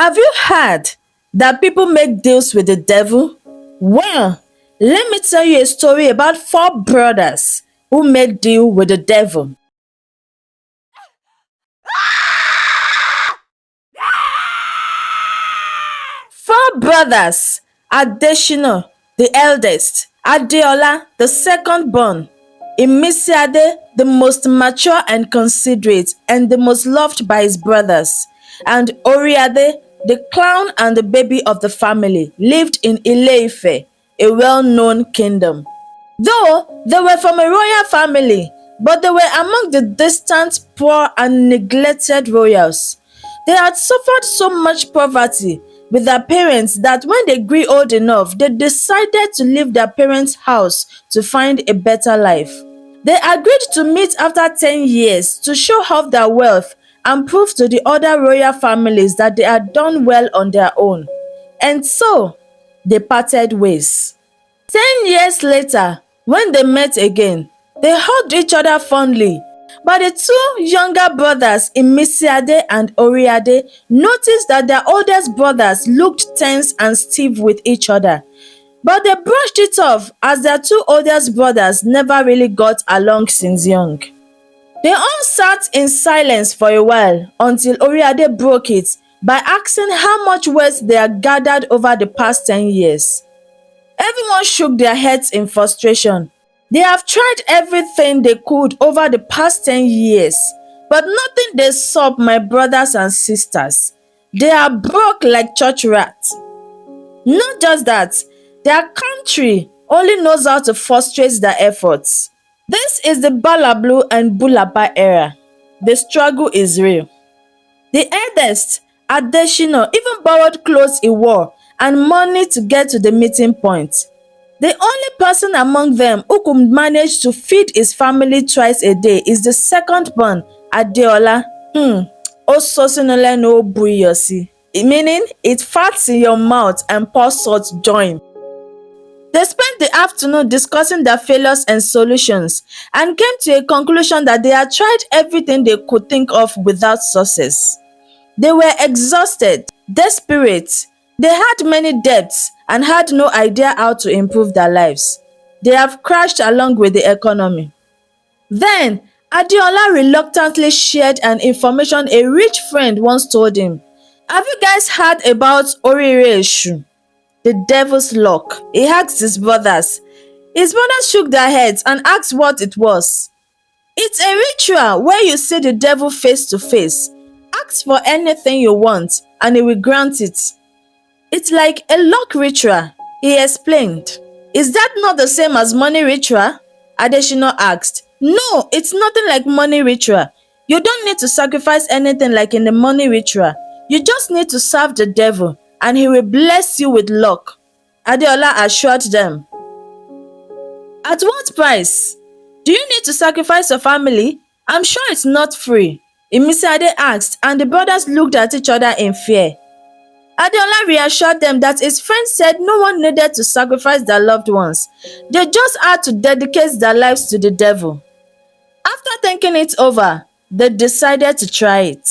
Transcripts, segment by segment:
Have you heard that people make deals with the devil? Well, let me tell you a story about four brothers who made deal with the devil. Four brothers: Adeshina, the eldest; Adeola, the second born; Imisiade, the most mature and considerate and the most loved by his brothers; and Oriade, the clown and the baby of the family, lived in Ile-Ife, a well-known kingdom. Though they were from a royal family, but they were among the distant, poor and neglected royals. They had suffered so much poverty with their parents that when they grew old enough, they decided to leave their parents' house to find a better life. They agreed to meet after 10 years to show off their wealth and prove to the other royal families that they had done well on their own. And so, they parted ways. 10 years later, when they met again, they hugged each other fondly. But the two younger brothers, Imisiade and Oriade, noticed that their oldest brothers looked tense and stiff with each other. But they brushed it off as their two oldest brothers never really got along since young. They all sat in silence for a while until Oriade broke it by asking how much wealth they had gathered over the past 10 years. Everyone shook their heads in frustration. They have tried everything they could over the past 10 years, but nothing dey sup, my brothers and sisters. They are broke like church rats. Not just that, their country only knows how to frustrate their efforts. This is the Balablu and Bulaba era. The struggle is real. The eldest, Adeshina, even borrowed clothes he wore and money to get to the meeting point. The only person among them who could manage to feed his family twice a day is the second born, Adeola. Ososinole no buyosi, meaning it farts in your mouth and pours salt join. They spent the afternoon discussing their failures and solutions and came to a conclusion that they had tried everything they could think of without success. They were exhausted, desperate. They had many debts and had no idea how to improve their lives. They have crashed along with the economy. Then, Adeola reluctantly shared an information a rich friend once told him. Have you guys heard about Orire Eshu, the devil's luck? He asked his brothers. His brothers shook their heads and asked what it was. It's a ritual where you see the devil face to face. Ask for anything you want and he will grant it. It's like a luck ritual, he explained. Is that not the same as money ritual? Adeshina asked. No, it's nothing like money ritual. You don't need to sacrifice anything like in the money ritual. You just need to serve the devil and he will bless you with luck. Adeola assured them. At what price? Do you need to sacrifice your family? I'm sure it's not free. Imisiade asked, and the brothers looked at each other in fear. Adeola reassured them that his friend said no one needed to sacrifice their loved ones. They just had to dedicate their lives to the devil. After thinking it over, they decided to try it.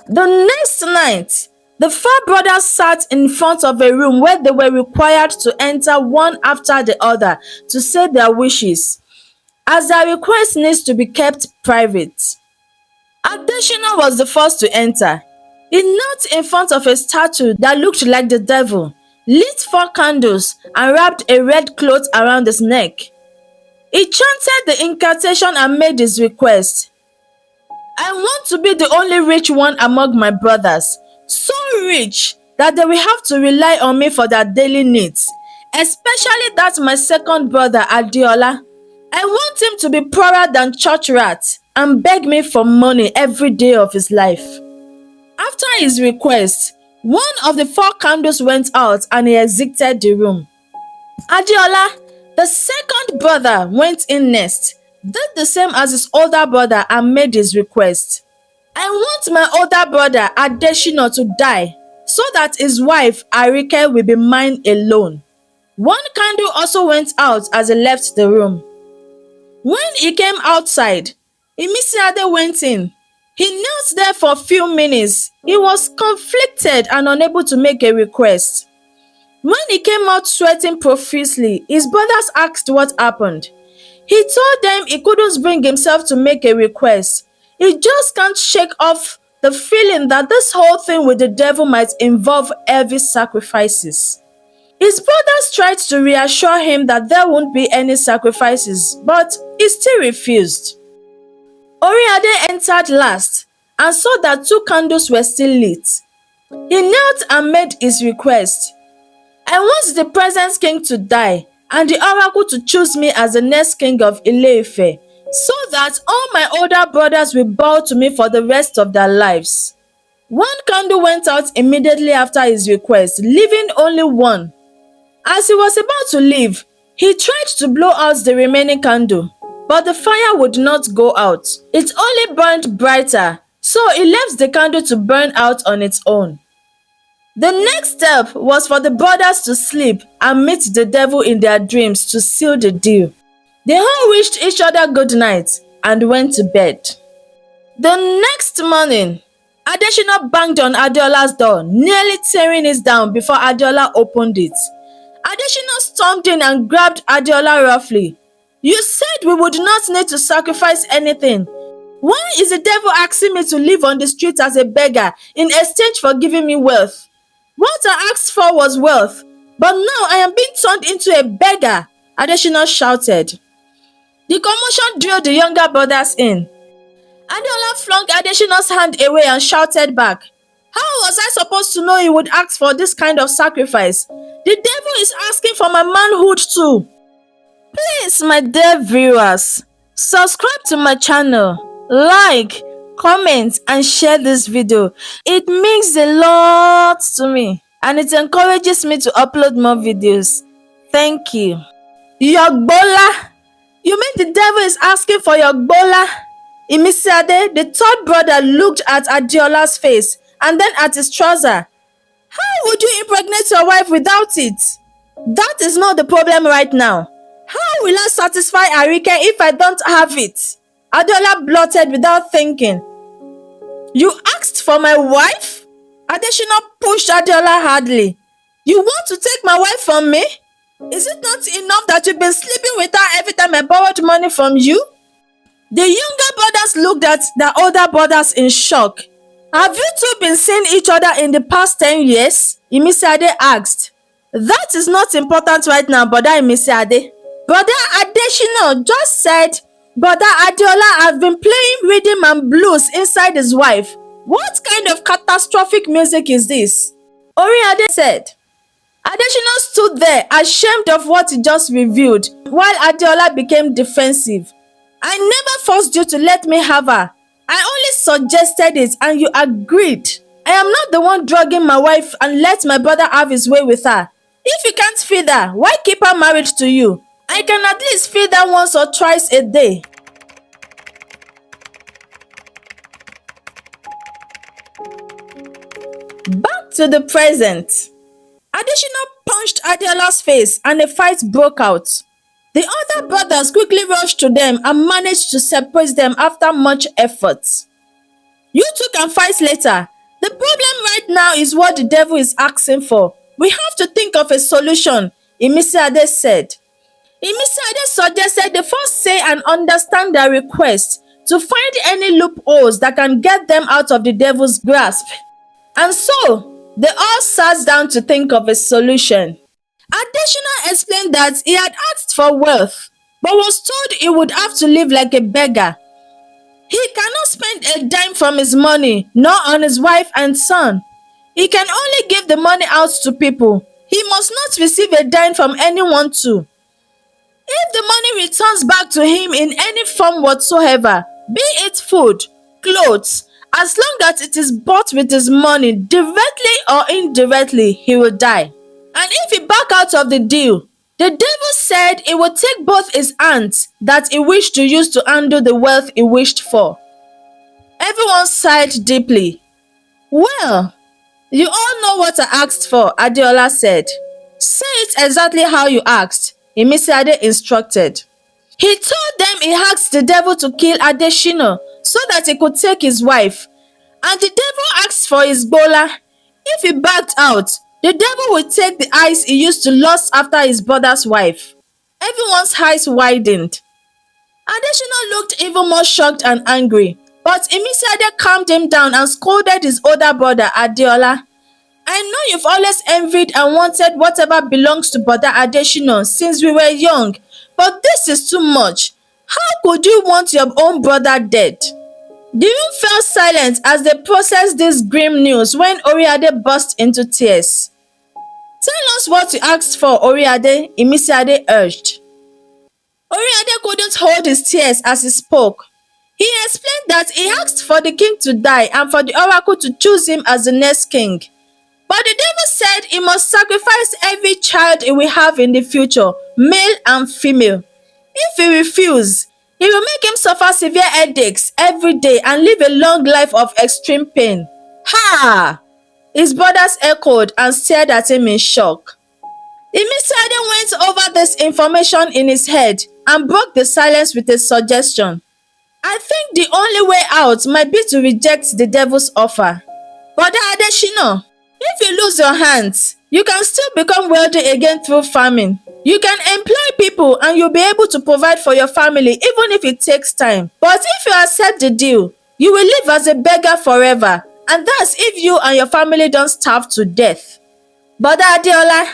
The next night, the four brothers sat in front of a room where they were required to enter one after the other to say their wishes, as their request needs to be kept private. Adeshina was the first to enter. He knelt in front of a statue that looked like the devil, lit 4 candles and wrapped a red cloth around his neck. He chanted the incantation and made his request. I want to be the only rich one among my brothers, so rich that they will have to rely on me for their daily needs, especially that my second brother Adeola. I want him to be poorer than church rats and beg me for money every day of his life. After his request, one of the 4 candles went out and he exited the room. Adeola, the second brother, went in next, did the same as his older brother and made his request. I want my older brother Adeshina to die so that his wife Arike will be mine alone. One candle also went out as he left the room. When he came outside, Imisiade went in. He knelt there for a few minutes. He was conflicted and unable to make a request. When he came out sweating profusely, his brothers asked what happened. He told them he couldn't bring himself to make a request. He just can't shake off the feeling that this whole thing with the devil might involve heavy sacrifices. His brothers tried to reassure him that there won't be any sacrifices, but he still refused. Oriade entered last and saw that 2 candles were still lit. He knelt and made his request. I want the present king to die and the oracle to choose me as the next king of Ile-Ife, so that all my older brothers will bow to me for the rest of their lives. 1 candle went out immediately after his request, leaving only one. As he was about to leave, he tried to blow out the remaining candle, but the fire would not go out. It only burned brighter, so he left the candle to burn out on its own. The next step was for the brothers to sleep and meet the devil in their dreams to seal the deal. They all wished each other good night and went to bed. The next morning, Adeshina banged on Adeola's door, nearly tearing it down before Adeola opened it. Adeshina stormed in and grabbed Adeola roughly. You said we would not need to sacrifice anything. Why is the devil asking me to live on the street as a beggar in exchange for giving me wealth? What I asked for was wealth, but now I am being turned into a beggar, Adeshina shouted. The commotion drew the younger brothers in. Adeola flung Adeshina's hand away and shouted back, how was I supposed to know he would ask for this kind of sacrifice? The devil is asking for my manhood too. Please, my dear viewers, subscribe to my channel, like, comment and share this video. It means a lot to me and it encourages me to upload more videos. Thank you. Yogbola? You mean the devil is asking for Yogbola? Imisiade, the third brother, looked at Adeola's face and then at his trouser. How would you impregnate your wife without it? That is not the problem right now. How will I satisfy Arike if I don't have it? Adeola blurted without thinking. You asked for my wife? Adeshina pushed Adeola hardly. You want to take my wife from me? Is it not enough that you've been sleeping with her every time I borrowed money from you? The younger brothers looked at their older brothers in shock. Have you two been seeing each other in the past 10 years? Imisiade asked. That is not important right now, Brother Imisiade. Brother Adeshina just said, Brother Adeola has been playing rhythm and blues inside his wife. What kind of catastrophic music is this? Oriade said. Adeshina stood there, ashamed of what he just revealed, while Adeola became defensive. I never forced you to let me have her. I only suggested it and you agreed. I am not the one drugging my wife and let my brother have his way with her. If you can't feed her, why keep her married to you? I can at least feed her once or twice a day. Back to the present. Adeshina punched Adeola's face and a fight broke out. The other brothers quickly rushed to them and managed to separate them after much effort. You two can fight later. The problem right now is what the devil is asking for. We have to think of a solution, Imisiade said. Imisiade suggested they first say and understand their request to find any loopholes that can get them out of the devil's grasp. And so, they all sat down to think of a solution. Adeshina explained that he had asked for wealth, but was told he would have to live like a beggar. He cannot spend a dime from his money, nor on his wife and son. He can only give the money out to people. He must not receive a dime from anyone too. If the money returns back to him in any form whatsoever, be it food, clothes, as long as it is bought with his money, directly or indirectly, he will die. And if he back out of the deal, the devil said he would take both his hands that he wished to use to handle the wealth he wished for. Everyone sighed deeply. Well, you all know what I asked for, Adeola said. Say it exactly how you asked, Imisiade instructed. He told them he asked the devil to kill Adeshina so that he could take his wife. And the devil asked for his bola. If he backed out, the devil would take the eyes he used to lust after his brother's wife. Everyone's eyes widened. Adeshina looked even more shocked and angry, but Imisiade calmed him down and scolded his older brother Adeola. I know you've always envied and wanted whatever belongs to Brother Adeshina since we were young, but this is too much. How could you want your own brother dead? The room fell silent as they processed this grim news when Oriade burst into tears. Tell us what you asked for, Oriade, Imisiade urged. Oriade couldn't hold his tears as he spoke. He explained that he asked for the king to die and for the oracle to choose him as the next king. But the devil said he must sacrifice every child he will have in the future, male and female. If he refuses, he will make him suffer severe headaches every day and live a long life of extreme pain. Ha! His brothers echoed and stared at him in shock. Imisiade went over this information in his head and broke the silence with a suggestion. I think the only way out might be to reject the devil's offer. Brother Adeshina, if you lose your hands, you can still become wealthy again through farming. You can employ people and you'll be able to provide for your family even if it takes time. But if you accept the deal, you will live as a beggar forever. And that's if you and your family don't starve to death. Brother Adeola,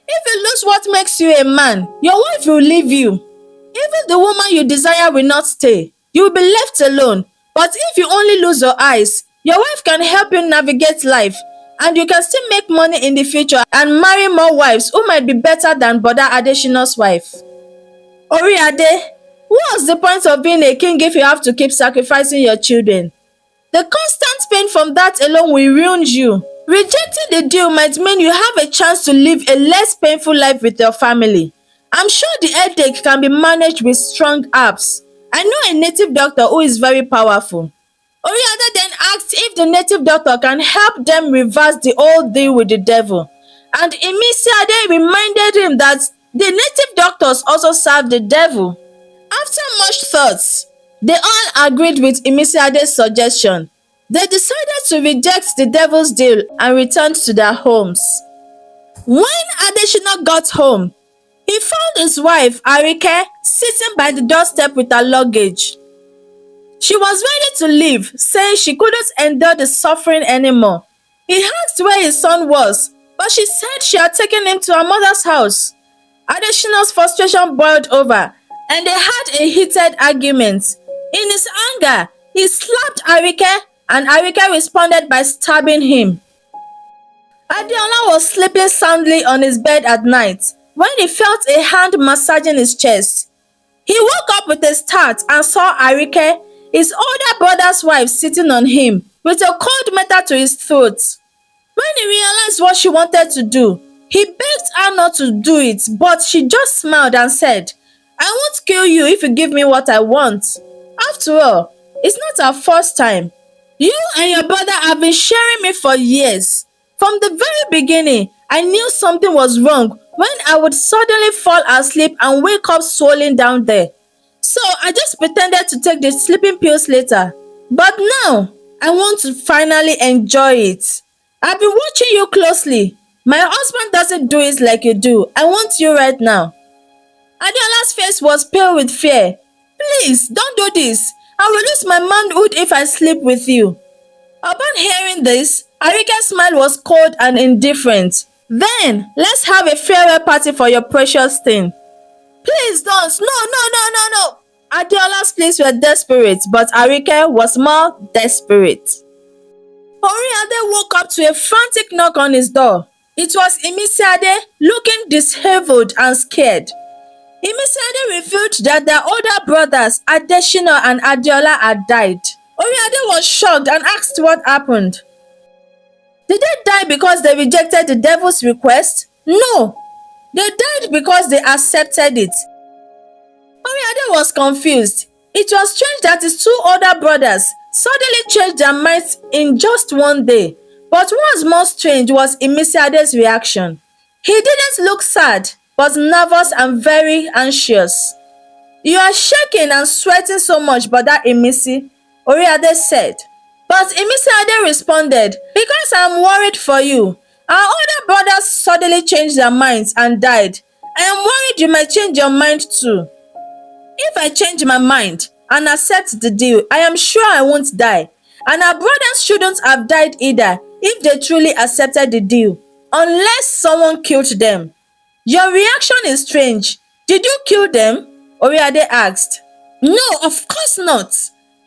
if you lose what makes you a man, your wife will leave you. Even the woman you desire will not stay. You will be left alone. But if you only lose your eyes, your wife can help you navigate life. And you can still make money in the future and marry more wives who might be better than Brother Adeshina's wife. Oriade, what's the point of being a king if you have to keep sacrificing your children? The constant pain from that alone will ruin you. Rejecting the deal might mean you have a chance to live a less painful life with your family. I'm sure the headache can be managed with strong herbs. I know a native doctor who is very powerful. Oriade then asked if the native doctor can help them reverse the old deal with the devil. And Imisiade reminded him that the native doctors also serve the devil. After much thought, they all agreed with Imisiade's suggestion. They decided to reject the devil's deal and returned to their homes. When Adeshina got home, he found his wife, Arike, sitting by the doorstep with her luggage. She was ready to leave, saying she couldn't endure the suffering anymore. He asked where his son was, but she said she had taken him to her mother's house. Adeshina's frustration boiled over, and they had a heated argument. In his anger, he slapped Arike, and Arike responded by stabbing him. Adeola was sleeping soundly on his bed at night when he felt a hand massaging his chest. He woke up with a start and saw Arike, his older brother's wife, sitting on him with a cold metal to his throat. When he realized what she wanted to do, he begged her not to do it, but she just smiled and said, I won't kill you if you give me what I want. After all, it's not our first time. You and your brother have been sharing me for years. From the very beginning, I knew something was wrong when I would suddenly fall asleep and wake up swollen down there. So I just pretended to take the sleeping pills later. But now, I want to finally enjoy it. I've been watching you closely. My husband doesn't do it like you do. I want you right now. Adeola's face was pale with fear. Please, don't do this. I will lose my manhood if I sleep with you. Upon hearing this, Arike's smile was cold and indifferent. Then, let's have a farewell party for your precious thing. Please don't. No. Adeola's pleas were desperate, but Arike was more desperate. Oriade woke up to a frantic knock on his door. It was Imisiade, looking disheveled and scared. Imisiade revealed that their older brothers, Adeshina and Adeola, had died. Oriade was shocked and asked what happened. Did they die because they rejected the devil's request? No. They died because they accepted it. Oriade was confused. It was strange that his two older brothers suddenly changed their minds in just one day. But what was more strange was Imisiade's reaction. He didn't look sad, but nervous and very anxious. You are shaking and sweating so much, Brother Imisi. Oriade said. But Imisiade responded, because I'm worried for you. Our older brothers suddenly changed their minds and died. I am worried you might change your mind too. If I change my mind and accept the deal, I am sure I won't die. And our brothers shouldn't have died either if they truly accepted the deal, unless someone killed them. Your reaction is strange. Did you kill them? Oriade asked. No, of course not.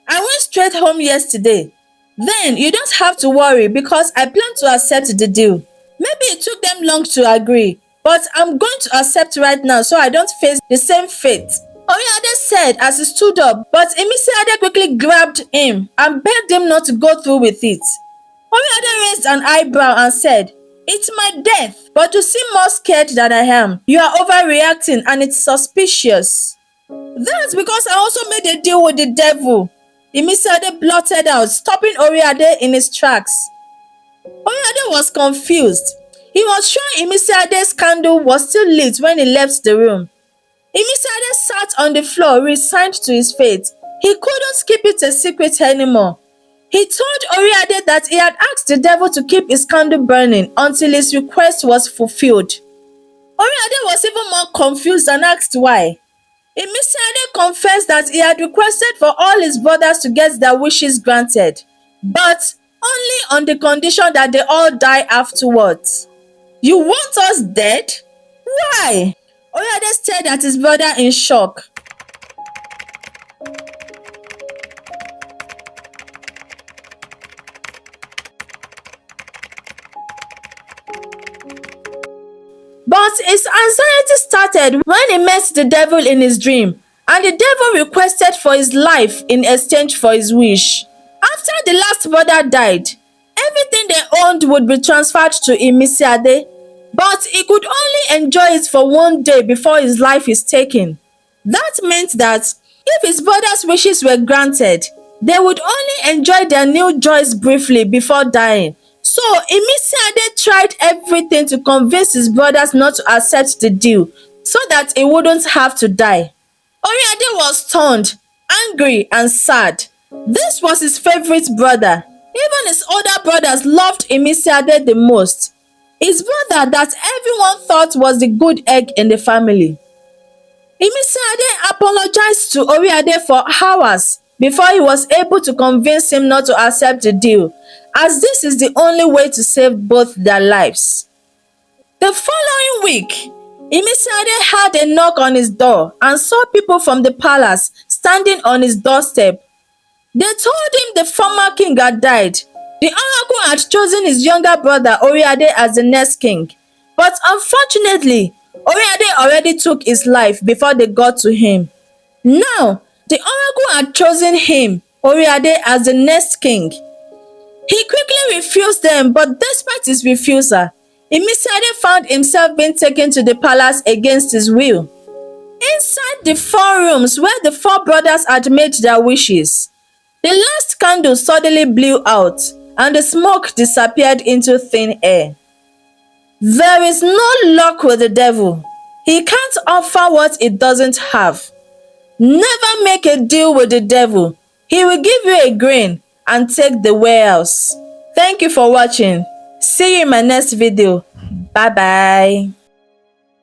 I went straight home yesterday. Then you don't have to worry because I plan to accept the deal. Maybe it took them long to agree, but I'm going to accept right now so I don't face the same fate. Oriade said as he stood up, but Imisiade quickly grabbed him and begged him not to go through with it. Oriade raised an eyebrow and said, it's my death, but you seem more scared than I am. You are overreacting and it's suspicious. That's because I also made a deal with the devil. Imisiade blurted out, stopping Oriade in his tracks. Oriade was confused. He was sure Imisiade's candle was still lit when he left the room. Imisiade sat on the floor, resigned to his fate. He couldn't keep it a secret anymore. He told Oriade that he had asked the devil to keep his candle burning until his request was fulfilled. Oriade was even more confused and asked why. Imisiade confessed that he had requested for all his brothers to get their wishes granted, but only on the condition that they all die afterwards. You want us dead? Why? Oriade stared at his brother in shock. But his anxiety started when he met the devil in his dream, and the devil requested for his life in exchange for his wish. After the last brother died, everything they owned would be transferred to Imisiade, but he could only enjoy it for one day before his life is taken. That meant that if his brother's wishes were granted, they would only enjoy their new joys briefly before dying. So Imisiade tried everything to convince his brothers not to accept the deal so that he wouldn't have to die. Oriade was stunned, angry and sad. This was his favorite brother. Even his older brothers loved Imisiade the most. His brother that everyone thought was the good egg in the family. Imisiade apologized to Oriade for hours before he was able to convince him not to accept the deal, as this is the only way to save both their lives. The following week, Imisiade had a knock on his door and saw people from the palace standing on his doorstep. They told him the former king had died. The oracle had chosen his younger brother Oriade as the next king, but unfortunately, Oriade already took his life before they got to him. Now, the oracle had chosen him, Oriade, as the next king. He quickly refused them, but despite his refusal, Imisiade found himself being taken to the palace against his will. Inside the 4 rooms where the 4 brothers had made their wishes, the last candle suddenly blew out and the smoke disappeared into thin air. There is no luck with the devil. He can't offer what he doesn't have. Never make a deal with the devil. He will give you a grain and take the warehouse. Thank you for watching. See you in my next video. Bye bye.